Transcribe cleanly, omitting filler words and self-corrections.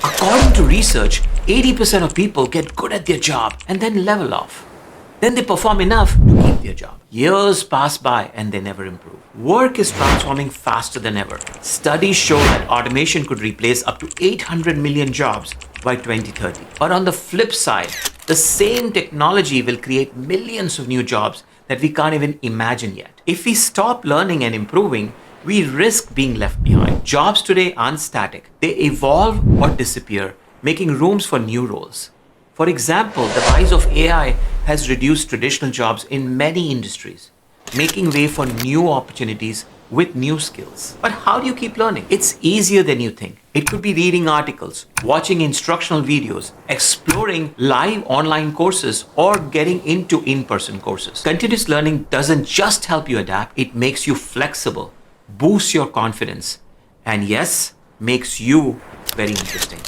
According to research, 80% of people get good at their job and then level off. Then they perform enough to keep their job. Years pass by and they never improve. Work is transforming faster than ever. Studies show that automation could replace up to 800 million jobs by 2030. But on the flip side, the same technology will create millions of new jobs that we can't even imagine yet. If we stop learning and improving, we risk being left behind. Jobs today aren't static. They evolve or disappear, making rooms for new roles. For example, the rise of AI has reduced traditional jobs in many industries, making way for new opportunities with new skills. But how do you keep learning? It's easier than you think. It could be reading articles, watching instructional videos, exploring live online courses, or getting into in-person courses. Continuous learning doesn't just help you adapt, it makes you flexible, boosts your confidence, and yes, makes you very interesting.